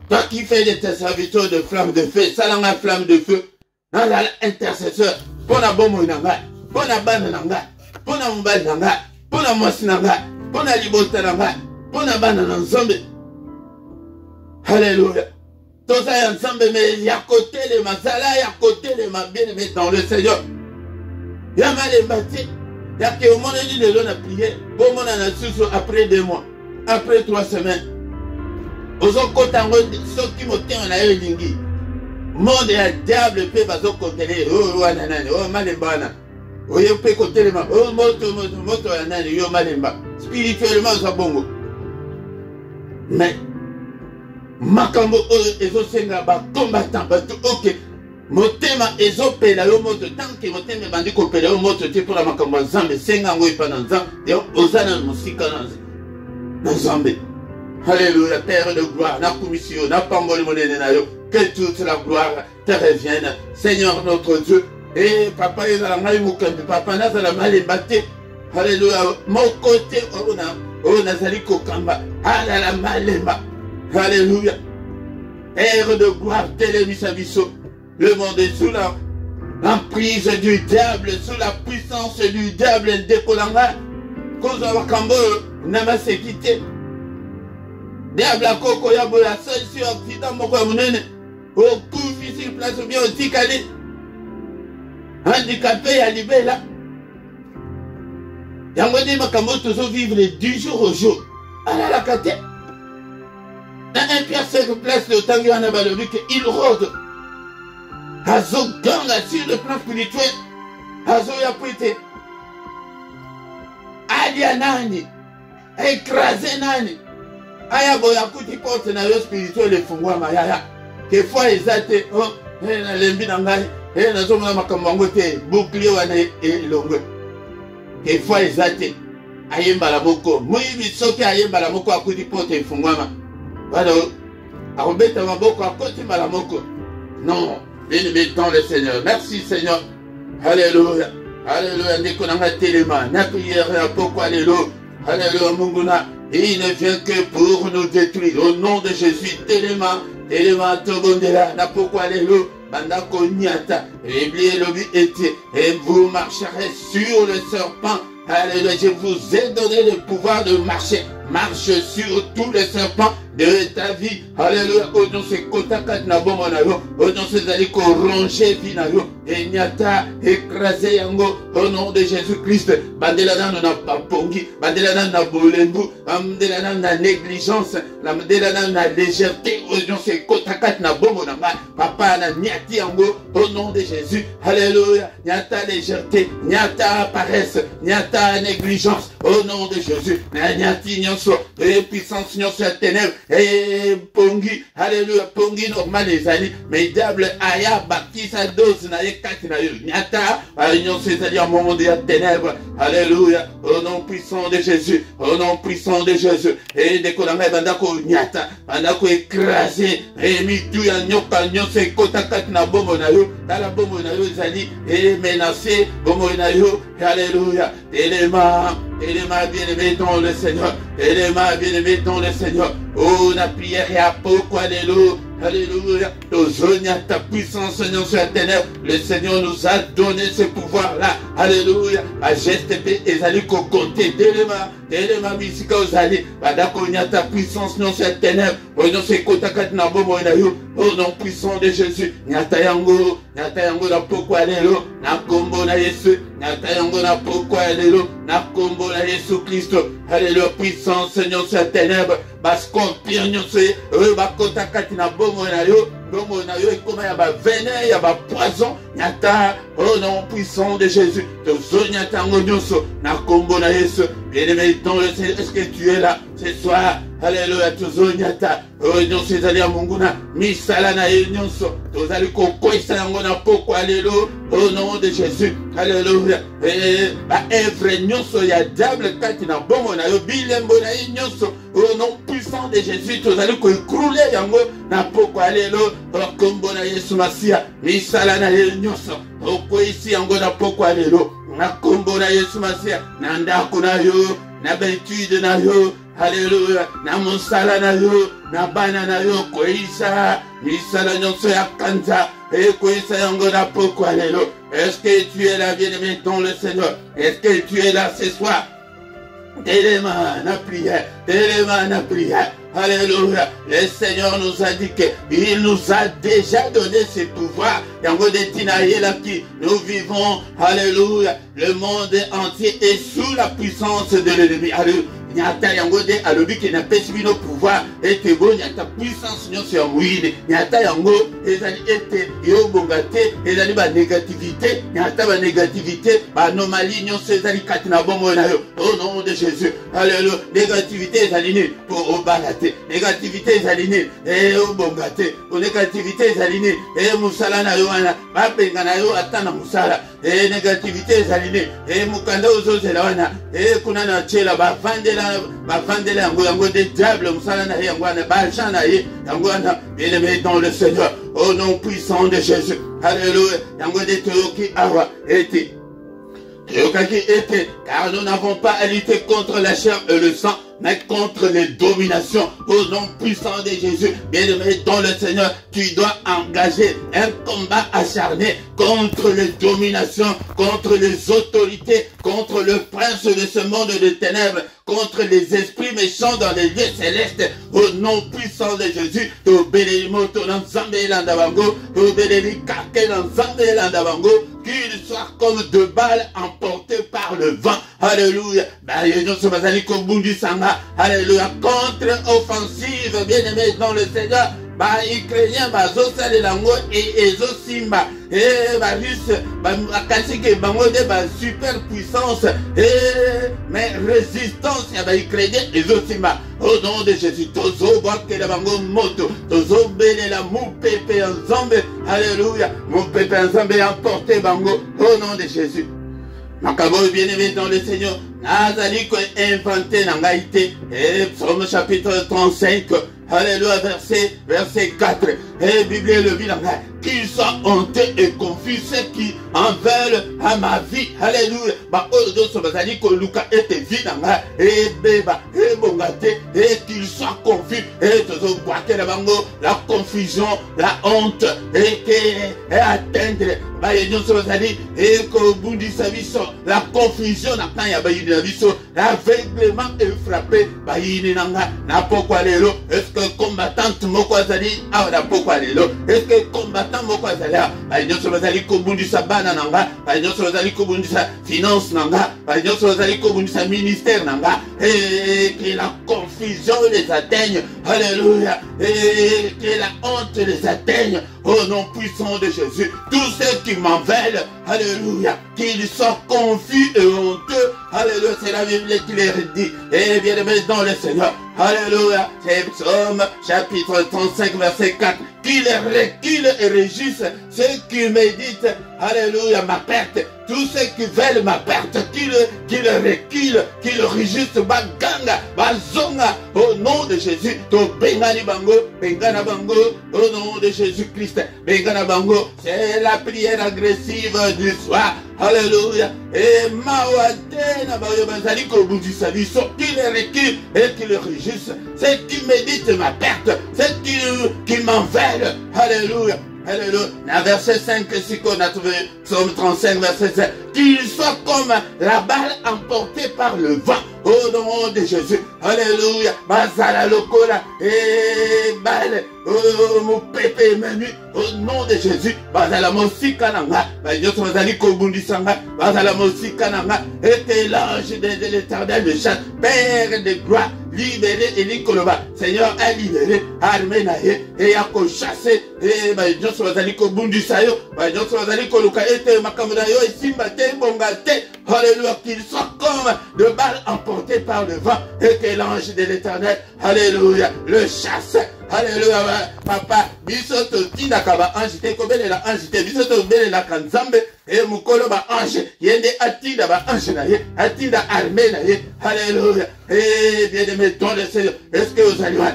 Toi qui fais de tes serviteurs de flamme de feu, salanga flamme de feu, dans l'intercesseur, pour la bombe nanga, pour la bande nanga, pour la mobile nanga, pour la moisse nanga, pour la libota nanga, pour la bande nanga. Alléluia. Tout ça ensemble, mais il y a côté les masala, il y a côté les bien-aimés dans le Seigneur. Il y a mal bâti. Il y a que au monde dit de l'on a prié, pour mon anasus après 2 mois, après 3 semaines. Ozokotango soki motema na yo lingi monde ya diable pe bazokotele o wana nani o malembana oyo pe kotelema o moto ya nani yo malemba spirituellement za bongo. Mais makambo oyo ezosenga ba combattant bato ok motema ezopela yo moto tanke motema bandi kopela yo moto te pour la makambo nzambe senga ngo ipana nzambe yo ozana musika na nzambe. Alléluia, Père de gloire, na commission, na pambole monene na yo, que toute la gloire te revienne, Seigneur notre Dieu. Et papa, il a la maille moukembe, papa, n'a pas la maille battée. Alléluia, mon côté, on a zali kokamba, ala la malemba. Alléluia, Père de gloire, télémisabiso, le monde est sous l'emprise du diable, sous la puissance du diable, décolanga, cause de wakambo, n'a pas quitté. Diable à Koko Yabo, la seule sur Occident, mon commune, au coup, sur place bien au Tikali, handicapé à Libé là. Yango dit Makamo toujours vivre les 10 jours au jour. À la cate. Dans un Pierre 5 place de Tanguana Balobi, il rôde. Azo ganga sur le plan spirituel. Azo Yapouite. Alia Nani. Écrasé Nani. Aya boya kuti porte na yo spirituel le fungwa mayaya ke fois ezate oh na lembi na ngai na zoma makambo ngo te bouclier wana elongwe ke fois ezate ayemba la moko muibi soki ayemba la moko akuti porte fungwa ma bado akobeta maboko akoti mala moko non Bien-aimé dans le Seigneur. Merci Seigneur. Alléluia. Alléluia. Nekonanga telema. Na prière à pourquoi alléluia. Alléluia Munguna. Et il ne vient que pour nous détruire. Au nom de Jésus. Telema. Telema tobondela. Na pourquoi alléluia. Bandako nyata. Bible lobi ete. Et vous marcherez sur le serpent. Alléluia. Je vous ai donné le pouvoir de marcher. Marche sur tous les serpents de ta vie. Alléluia. Au nom de Kotakat Nabomo Nayo. Au nom de Zaliko Ronger Vinayo. Et Nyata écrasé Yango. Au nom de Jésus-Christ. Bandelana n'a pas pongi. Bandelana n'a bolenbu. Bandelana n'a négligence. Bandelana n'a légèreté. Au nom de Kotakat Nabomo Nama. Papa n'a Nyati Yango. Au nom de Jésus. Alléluia. Nyata légèreté. Nyata paresse. Nyata négligence. Au nom de Jésus. Nyati et puissance sur la ténèbre et pongi alléluia pongi normal les amis mais diable aya bâti sa dose na yekati na yo nyata union ces alliés au moment de la ténèbre alléluia au nom puissant de Jésus au nom puissant de Jésus et de kolanga bandako nyata bandako écrasé et mitu ya nyoka nyose kotakati na bomo na yo la bomo na yo zali et menacé bomo na yo alléluia élément bien-aimé dans le Seigneur. Élément bien-aimé dans le Seigneur. Oh, la prière et à pourquoi alléluia. Alléluia. Ta puissance, Seigneur, sur la ténèbre. Le Seigneur nous a donné ce pouvoir-là. Alléluia. Ma geste et allez côté d'éléments musica aux alliés. Ta puissance, Seigneur, sur la ténèbre. Au nom de Kotakat Nabo Moinayo. Au nom puissant de Jésus. Nyatayango. Nyatayango na pourquoi alléluia. Na kombo na Yesu. Nyatayango na pourquoi alléluia. Na kombo na Yesu Christ. Alléluia. Puissance, Seigneur, sur la ténèbre. Bascompire, nous sommes. Bakotakat Nabo Moinayo. Bomo na yo comme ya ba venin ya ba poison nyata au nom puissant de Jésus tozo nyata ngonyoso na kombo na Yesu bien-aimé dans le Seigneur. Est-ce que tu es là ce soir? Alléluia tozo nyata au nom de Jésus ya munguna misala na nyonso tozali kokoisa yango na poko alléluia au nom de Jésus alléluia et ba œuvre nyonso ya diable kati na bomo na yo bilembo na nyonso au nom puissant de Jésus tozali ko écrouler yango na poko alléluia kombo na Yesu Masia misala na nyonso okoisi yango na poko alléluia na kombo na Yesu Masia na ndako na yo na betude na yo alléluia na mosala na yo na bana na yo koisa misala nyonso ya kanza et koisa yango na poko alléluia. Est-ce que tu es là bien-aimé dans le Seigneur? Est-ce que tu es là ce soir? Téléma na prière, téléma na prière. Alléluia. Le Seigneur nous a dit qu'il nous a déjà donné ce pouvoir. Nous vivons, alléluia. Le monde entier est sous la puissance de l'ennemi. Alléluia. Nyata yango de alobi qui n'a pas subi nos pouvoirs et te bon nyata puissance nyo sur wine nyata yango ezali ete yo bongate ezali ba négativité nyata ba négativité ba anomalie nyo ezali katina bomo na yo au nom de Jésus. Alléluia. Négativité ezali ni pour obalate négativité ezali ni et bongate négativité ezali ni et musala na yo wana ba benga na yo atana musala et négativité ezali ni et mukanda ozozela wana et kuna na chela ba vandela yango des diables musala na yango na ba jana ye yango na bien-aimé dans le Seigneur au nom puissant de Jésus. Alléluia. Yango de toyoki awa ete car nous n'avons pas à lutter contre la chair et le sang, mais contre les dominations. Au nom puissant de Jésus, bien-aimé dans le Seigneur, tu dois engager un combat acharné contre les dominations, contre les autorités, contre le prince de ce monde de ténèbres, contre les esprits méchants dans les lieux célestes. Au nom puissant de Jésus, qu'il soit comme deux balles emportées par le vent. Alléluia. Alléluia. Contre-offensive, bien-aimé dans le Seigneur. Ba Ukrainien, ba Zosale Lango et Ezosimba. Et ba Russe, ba Akasike Bango de ba super puissance. Et mais résistance, ya ba Ukrainien et Ezosimba. Au nom de Jésus, Tozo Boake la Bango Moto. Tozo Bele la Mou Pepe Ensemble. Alléluia. Mou Pepe Ensemble emporté Bango. Au nom de Jésus. Makabo bien-aimé dans le Seigneur. Nazali ko inventé nangaïté. Et Psaume chapitre 35. Alléluia, verset 4. et Bible le vit qu'ils soient honteux et confus, ceux qui en veulent à ma vie. Alléluia. Bah, et qu'ils soient confus, et la confusion, la honte, et atteindre, et qu'au bout du service, la confusion, l'aveuglement est frappé, est-ce que combattante mokwazali, est-ce que combattant mokwazali, finance nanga, ministère nanga, et que la confusion les atteigne, alléluia, et que la honte les atteigne, au nom puissant de Jésus. Tous ceux qui m'en veulent, alléluia, qu'ils soient confus et honteux, alléluia, c'est la Bible qui les dit, et bien aimé dans le Seigneur, alléluia, c'est Psaume chapitre 35 verset 4, qu'ils reculent et réjouissent ceux qui méditent, alléluia, ma perte. Tous ceux qui veulent ma perte, qu'ils reculent, qu'ils réjouissent, baganga, bazonga, au nom de Jésus, to bengani bango, bengana bango, au nom de Jésus-Christ, bengana bango, c'est la prière agressive du soir, alléluia, et mawatena bayo bazali ko bundisa biso, qu'ils reculent et qu'ils réjouissent, ceux qui méditent ma perte, ceux qui m'en veulent, alléluia. Alléluia. Verset 5, si qu'on a trouvé, Psaume 35, verset 5. Qu'il soit comme la balle emportée par le vent, au nom de Jésus. Alléluia. Bazala lokola, et balle, mon pépé menu, au nom de Jésus. Bazala mosika nanga, bayoto bazali kobundisanga, bazala mosika nanga, et que l'ange de l'Éternel de chasse, Père de gloire, libéré et Nikoloba, Seigneur a libéré, armé naé, et a chassé, et bayoto bazali kobundisayo, bayoto bazali koluka, et makamudayo, et simbate, bongate, alléluia, qu'il soit comme de balles emportées par le vent, et que l'ange de l'Éternel, alléluia, le chasse. Alléluia, papa, bisoto tina kaba ange te kobele la ange te bisoto bele la kanzambe et mukolo ba ange yende atinda ba ange na ye atinda armée na ye. Alléluia. Et bien aimé dans le Seigneur, est-ce que vous allez voir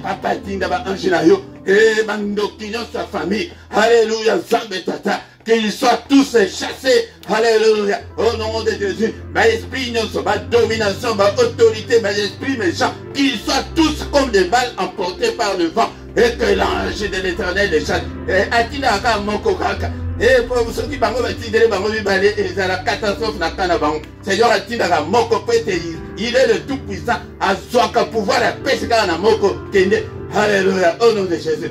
papa tinda ba ange na yo et bando kinyo sa famille. Alléluia, zambe tata. Qu'ils soient tous chassés, alléluia, au nom de Jésus, ma esprit, ma domination, ma autorité, ma esprit méchant, qu'ils soient tous comme des balles emportées par le vent, et que l'ange de l'Éternel les chasse. Et Atina Aka Moko Kaka, et pour ceux qui bango batidere bango bibalé, et ça la catastrophe n'a qu'à bango. Seigneur Atina Aka Moko Pete, il est le tout-puissant, à soi qu'à pouvoir la paix, c'est quand on a Moko Kende, alléluia, au nom de Jésus.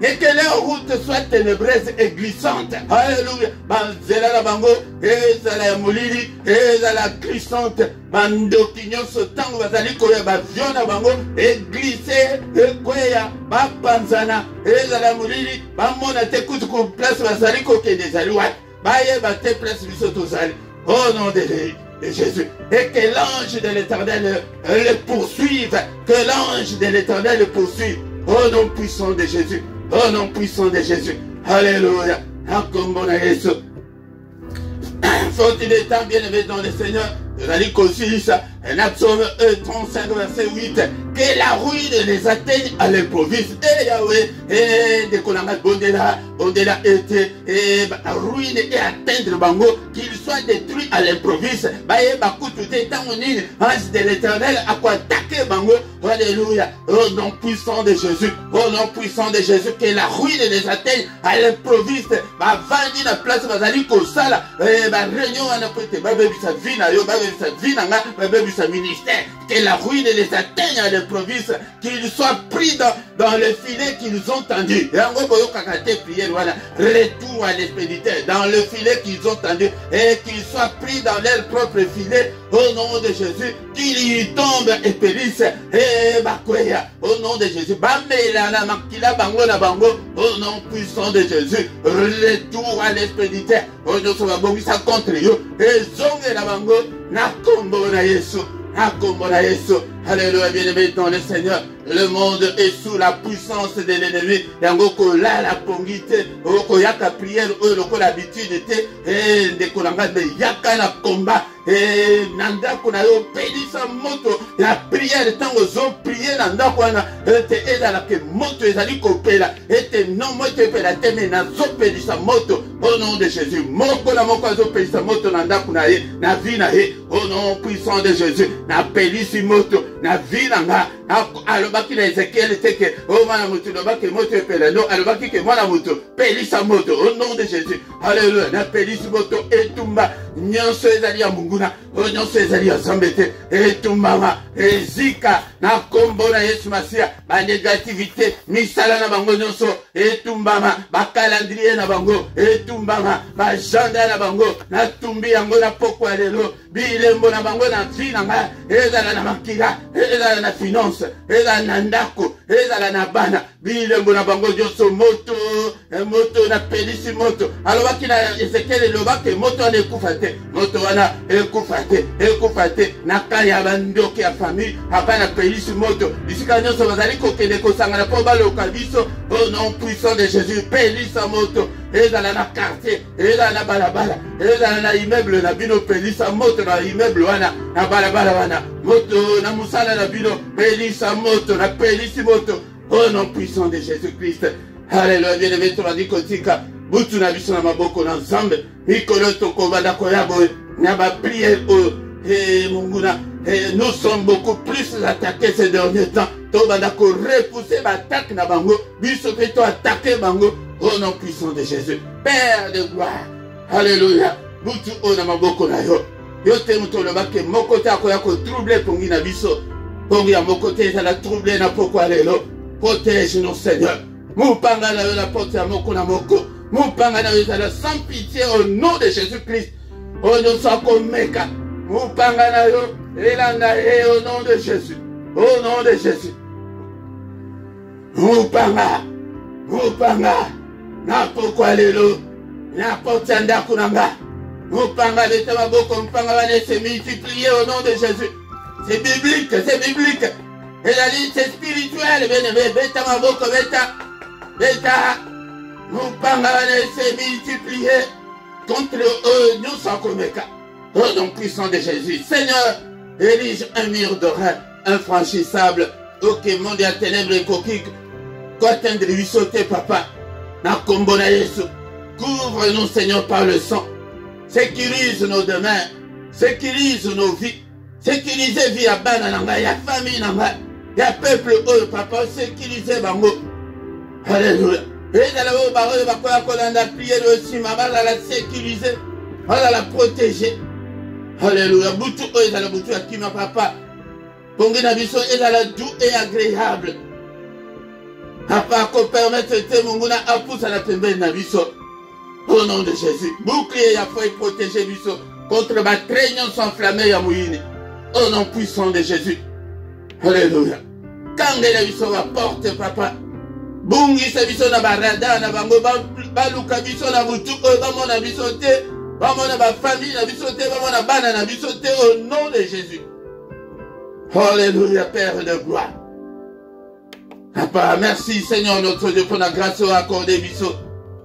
Et que leur route soit ténébreuse et glissante. Alléluia. Banzela la bango, et la moulili, et la glissante. Bando kinyo sotango bazali koya baviona bango, et glisser, et koya, ba panzana, et la moulili, ba mona te kutuku place bazali koke des alouates. Baye ba te place bisotozali. Au nom de Jésus. Et que l'ange de l'Éternel le poursuive. Que l'ange de l'Éternel le poursuive. Au nom puissant de Jésus. Au nom puissant de Jésus. Alléluia. Faut-il être bien aimé dans le Seigneur? Vous allez aussi ça. Un psaume 35 verset 8. Que la ruine les atteigne à l'improviste. Et Yahweh, et de Konanga Bondela était, et ruine et atteindre Bango, qu'il soit détruit à l'improviste. Baye Bakutu Tétamonine, ange de l'Éternel, à quoi attaquer Bango. Alléluia. Au nom puissant de Jésus. Au nom puissant de Jésus, que la ruine les atteigne à l'improviste. Ba vandi na place bazali kosala. Ba réunion à n'importe ba bebi sa vie na yo, ba bebi sa vie na nga, ba bebi sa ministère. Que la ruine les atteigne à l'improviste. Qu'ils soient pris dans le filet qu'ils ont tendu. Retour à l'expéditeur. Dans le filet qu'ils ont tendu. Et qu'ils soient pris dans leur propre filet. Au nom de Jésus. Qu'ils y tombent et périssent. Et Bakwea. Au nom de Jésus. Bamela Makila Bango na Bango. Au nom puissant de Jésus. Retour à l'expéditeur. Au nom de Jésus. Contre eux. Et Zonge na Bango. Nakombo na Yesu. Nakombo na Yesu. Alléluia, bien-aimé dans le Seigneur. Le monde est sous la puissance de l'ennemi. Yangoko la la pongite. Oko yaka prière. Oko l'habitude te. Et de kolanga de yaka na combat. Et nanda kuna yo pedi sa moto. La prière tango zo prier nanda kuna. Te eda la ke moto ezali kopela. Et te non moto pela te mena zo pedi sa moto. Au nom de Jésus. Moko la moko zo pedi sa moto nanda kuna ye. Na vie na ye. Au nom puissant de Jésus. Na pedi si moto. Na vie na nga. Alobaki na Ezekiel teke. Oh mana moto lobaki moto pela. No alobaki ke mana moto. Pedi sa moto. Au nom de Jésus. Alléluia. Na pedi si moto etumba. Nyonso ezali ya munguna. Nyonso ezali ya zambete. Etumbama. Ezika. Na kombo na Yesu Masia. Ba négativité. Misala na bango nyonso. Etumbama. Ba calendrier na bango. Etumbama. Ba agenda na bango. Na tumbi yango na pokwa lelo. Bilembo na bango na vie na nga. Ezala na makila. Ezala na finance. Ezala na ndako. Ezala na bana. Bilembo na bango nyonso moto. Moto na pelisi moto. Alobaki na Ezekiel elobaki moto wana ekufa te. Moto wana ekufa te. Ekufa te. Na kaya bandoki ya famille. Hapana pelisi moto. Bisika nyonso bazali kokende kosangana po baloka biso. Au nom puissant de Jésus. Pelisa moto. Ezala na quartier. Ezala na balabala. Ezala na immeuble na bino. Pelisa moto na immeuble wana. Na balabala wana. Moto na musala na bino. Pelisa moto. Na pelisi moto. Au nom puissant de Jésus-Christ. Alléluia. Bien-aimé, tu m'as dit kotika. Butu na biso na maboko na Nzambe. Mikolo tokobanda koyabo. Na ba prière munguna. Nous sommes beaucoup plus attaqués ces derniers temps. Tobanda ko repousser l'attaque na bango. Biso pe to attaquer bango. Au nom puissant de Jésus. Père de gloire. Alléluia. Butu o na maboko na yo. Yo te muto le bake moko te akoya ko troubler pongi na biso. Pongi ya moko te za la troubler na pokwa lelo. Protège-nous Seigneur. Mupanga na yo la porte ya moko na moko. Mupanga na yo za la sans pitié au nom de Jésus-Christ. Au nom sako meka. Mupanga na yo elanda e au nom de Jésus. Au nom de Jésus. Mupanga. Mupanga. Na pokwa lelo. Na porte ya ndako na nga. Mupanga leta maboko mpanga wane se multiplier au nom de Jésus. C'est biblique, c'est biblique. Et la liste c'est spirituel, bien-aimé. Beta maboko, beta. Beta. Mupanga wane se multiplier contre eux, nous sommes comme Meka. Au nom puissant de Jésus. Seigneur, érige un mur d'oreille infranchissable. Ok, monde à ténèbres et coquilles. Qu'atteindre lui sauter, papa. Na kombo na Yesu. Couvre-nous, Seigneur, par le sang. Sécurise nos demeures. Sécurise nos vies. Sécurise vie à bana nanga. Ya famille nanga. Ya peuple eux, papa. Sécurise bango. Alléluia. Et dans la parole, on a prié aussi, maman, la sécuriser. On la protéger. Alléluia. Boutou, et dans la boutou, qui ma papa. Pongina biso, et dans la doux et agréable. Papa, qu'on permette de munguna apousse à la pembe na biso. Au nom de Jésus. Bouclier, ya foi protéger biso. Contre ma traînance enflammée, ya mouine. Au nom puissant de Jésus. Alléluia. Quand la biso va porter, papa. Bungi sa biso na barada na bango baluka biso na butu bamona biso te bamona ba famille na biso te bamona bana na biso te au nom de Jésus. Alléluia, Père de gloire. Papa, merci Seigneur notre Dieu pour la grâce accordée biso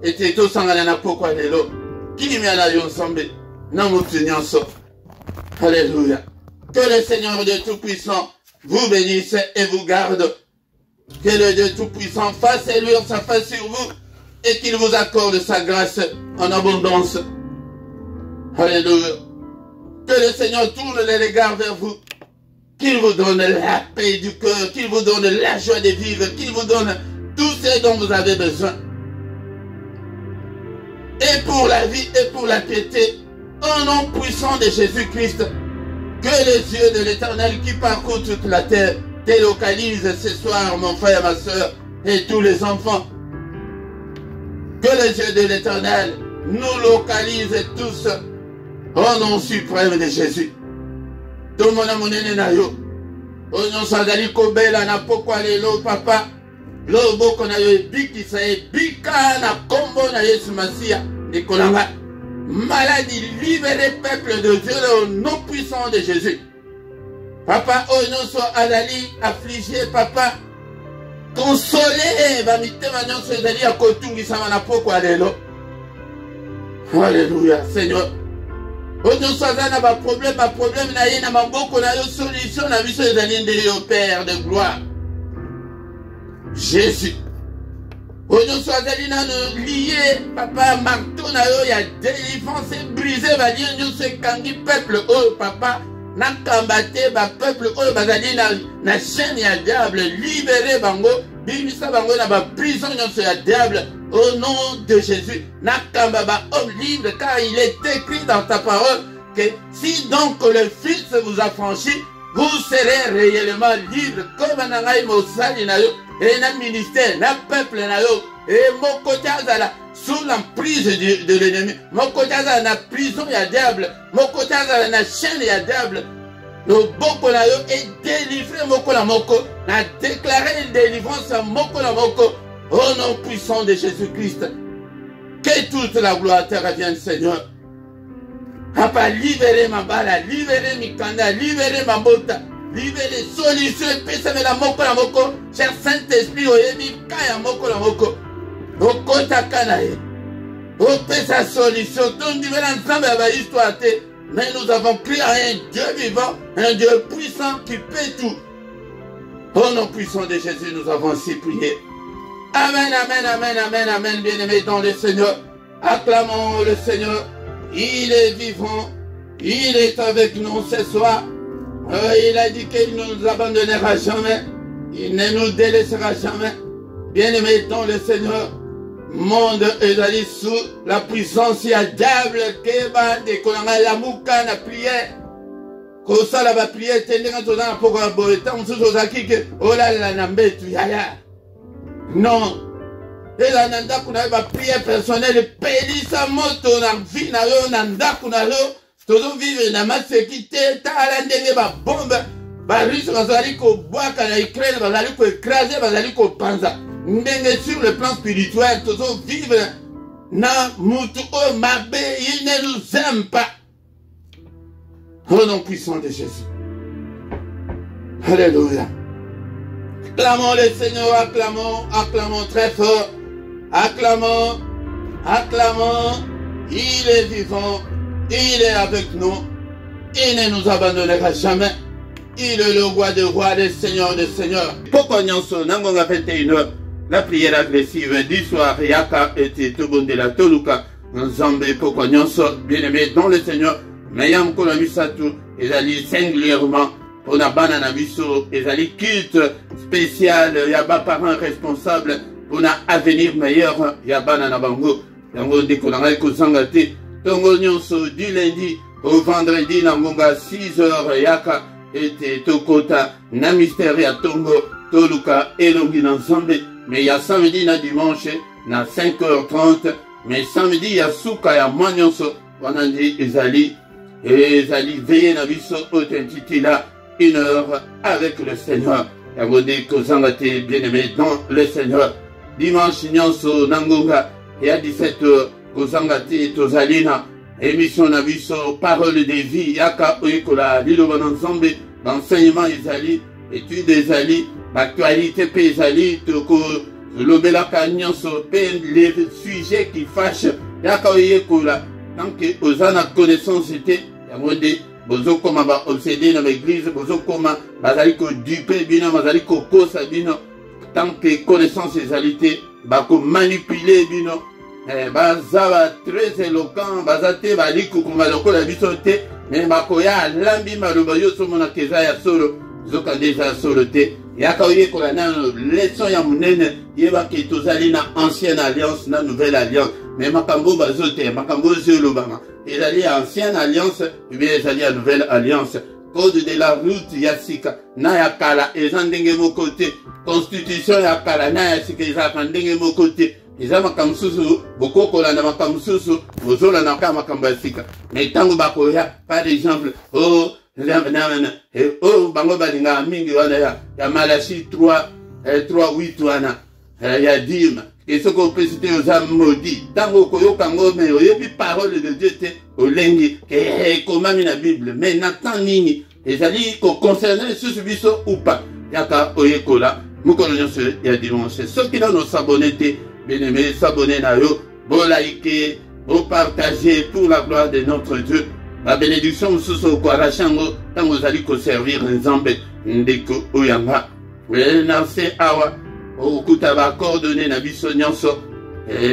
et tout sangana na pokwa lelo kini mi ala yo ensemble na mutu nyonso. Alléluia. Que le Seigneur Dieu tout-puissant vous bénisse et vous garde. Que le Dieu Tout-Puissant fasse éluire sa face sur vous et qu'il vous accorde sa grâce en abondance. Alléluia. Que le Seigneur tourne les regards vers vous. Qu'il vous donne la paix du cœur, qu'il vous donne la joie de vivre, qu'il vous donne tout ce dont vous avez besoin. Et pour la vie et pour la piété, au nom puissant de Jésus-Christ, que les yeux de l'Éternel qui parcourent toute la terre délocalise ce soir, mon frère, ma soeur, et tous les enfants. Que les yeux de l'Éternel nous localisent tous au nom suprême de Jésus. Tout le monde a mon na yo. Au nom sadali kobela na pokwa lelo papa. Lobo kona yo biki sa bika na kombo na Yesu Masia. Nikolanga. Maladie, libérez peuple de Dieu au nom puissant de Jésus. Papa, oh non, soit Adali, affligé, papa. Consolé, mitema nyonso ezali ya kotungisama na poko alelo. Alléluia, Seigneur. Nyonso aza na problème na ye na maboko na yo, solution na biso ezali nde yo, Père de gloire. Jésus. Nyonso azali nano lié, papa, marteau na yo ya délivrance brisé, ba lié nyonso ekangi peuple oyo, papa. Nakambate ba peuple oyo bazali na chaîne ya diable, libéré bango, bimisa bango na ba prison nyonso ya diable, au nom de Jésus. Nakamba ba homme libre, car il est écrit dans ta parole que si donc le Fils vous a franchi, vous serez réellement libre. Comme nangai mosali na yo, et na ministère, na peuple na yo, et mokoti azala sous l'emprise de l'ennemi. Mokoti azala na prison ya diable, mokoti azala na chaîne ya diable. Nos boko na yo est délivré moko la moko, na déclaré une délivrance à moko la moko, au nom puissant de Jésus-Christ. Que toute la gloire te revienne, Seigneur. Papa, libérez ma bala, libérez mi kanda, libérez ma bota, libérez solution, pèse-moi la moko, cher Saint-Esprit, oyebi kaya moko la moko. Okota kanaye. Opé sa solution. Ton niveau ensemble avec l'histoire. Mais nous avons crié à un Dieu vivant, un Dieu puissant qui peut tout. Au nom puissant de Jésus, nous avons ainsi prié. Amen, amen, amen, amen, amen, bien-aimés dans le Seigneur. Acclamons le Seigneur. Il est vivant. Il est avec nous ce soir. Il a dit qu'il ne nous abandonnera jamais. Il ne nous délaissera jamais. Bien-aimés dans le Seigneur. Monde est allé sous la puissance ya diable keba de kolanga la muka na prière ko sala ba prière tendenga toza na poko ya boeta mususu ozaki ke olala na mbetu yaya non ela na ndako na ba prière personnelle pelisa moto na vie na yo na ndako na yo tozo vivre na masekite tala ndenge ba bombe ba russe bazali ko bwaka na Ukraine bazali ko écraser bazali ko panza. Sur le plan spirituel, tous vivre na mutu o mabe, il ne nous aime pas. Au nom puissant de Jésus. Alléluia. Acclamons le Seigneur, acclamons, acclamons très fort. Acclamons, acclamons. Il est vivant, il est avec nous. Il ne nous abandonnera jamais. Il est le roi des rois, le Seigneur des seigneurs. Pourquoi nous sommes dans 21h? La prière agressive du soir, Yaka était tout bon de la Toluka, Nzambe pourquoi nous sommes bien-aimés dans le Seigneur, Mayam Kolamisatu, et allez singulièrement pour la banane biso, et allez culte spécial, Yaba parents responsables pour un avenir meilleur, Yaba Nanabango, Yango de Kolanga Kozangate, Tongo Nyonso du lundi au vendredi, Nangonga 6h, Yaka était Tokota, Namistère à Tongo, Toluka, Elongi Nzambe. Mais il y a samedi na dimanche na 5h30. Mais samedi il y a souka ya manyonso. Wanandi ezali veillé na biso authenticité là 1 heure avec le Seigneur. Yagode kozangate bien-aimé dans le Seigneur. Dimanche nyonso nangonga et à 17h kozangate tozalina. Émission na biso parole de vie yaka oyekola lilo bananzambe d'enseignement ezali études ezali. L'actualité paysanne, l'obélaka nyonso, les sujets qui fâchent, yakaoye kola, tant que aux ana connaissance était, yamode, bozo koma ba obsédé dans l'église, bozo koma bazali ko dupe bino, bazali ko kosa bino, tant que connaissance ezalité, ba ko manipuler bino, bazaba très éloquent, bazate bali ko koma lokola bisote, mais bakoya lambi maloba yo somona keza ya solo, zoka déjà solo te. Yakaoye kolana leçon ya munene yeba ke tozali na ancienne alliance na nouvelle alliance mais makambo bazote makambo zolobama ezali ancienne alliance et bien ezali ya nouvelle alliance code de la route ya sika na ya kala eza ndenge moko te constitution ya kala na ya sika eza ndenge moko te eza makambo susu bokokolanda makambo susu bozolanda ka makambo ya sika mais tango bakoya par exemple oh bango balinga mingi wana ya Malachi 3:8 wana ya dime et ce qu'on peut citer aux âmes maudits tango koyoka ngome oyebi parole de Dieu te olengi ke komami na Bible mais n'attend nini ezali concerner sous biso ou pas. Yaka oyekola, mukolo nyonso ya dimanche. Ceux qui nous s'abonner, bien-aimés, s'abonner na yo, bon liker, bon partager pour la gloire de notre Dieu. La bénédiction sous kwa rachango, tant vous allez servir Nzambe, ndeko oyanga. Nase awa, okuta ba coordonner na biso nyonso,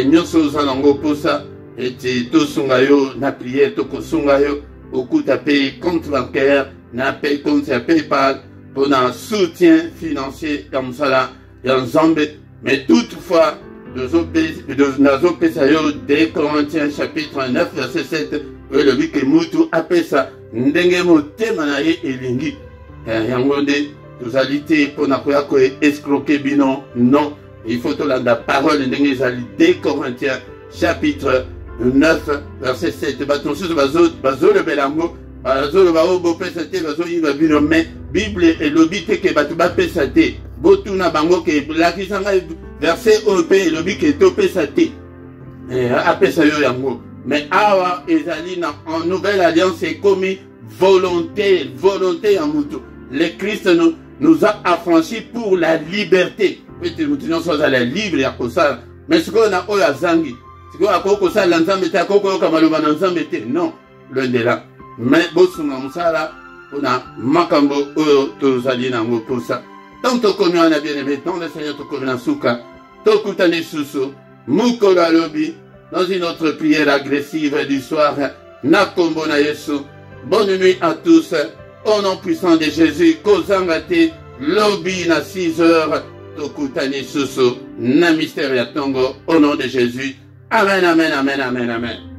nyonso zanango posa, eti tosunga yo na prière tokosunga yo, okuta paye compte bancaire, na paye compte ya PayPal, pour un soutien financier comme ça là, Nzambe. Mais toutefois, nous avons 2 Corinthiens chapitre 9 verset 7, le wiki mutu apesa ndenge motema na ye elingi. Yango nde tozalité pour na koya ko escroquer bino, non. Il faut to la parole ndenge ezali 2 Corinthiens chapitre 9 verset 7. Baton sous bazo le belango, bazo le bao bo pesa te bazo yiba bino, mais Bible et lobite ke batu ba pesa te. Botuna bango ke la kisanga verset OP lobi ke to pesa te. Apesa yo yango. Mais awa ezali en nouvelle alliance c'est comme volonté en mutu. Le Christ nous a affranchis pour la liberté. Peut-être nous sommes à la libre ya kosa. Mais ce qu'on a oya zangi. Ce qu'on a kosa l'ensemble te akoko kamaloba l'ensemble te. Non, loin de là. Mais bosunga musala on a makambo oyo tozali nango pour ça. Tant tokomi on a bien aimé, tant le Seigneur tokomi na suka. Tokutani susu mukolo alobi. Dans une autre prière agressive du soir, Nakombo na Yesu. Bonne nuit à tous. Au nom puissant de Jésus, Kozangate, lobby na 6 heures, Tokutani Susu, na mystère ya Tongo, au nom de Jésus. Amen, amen, amen, amen, amen.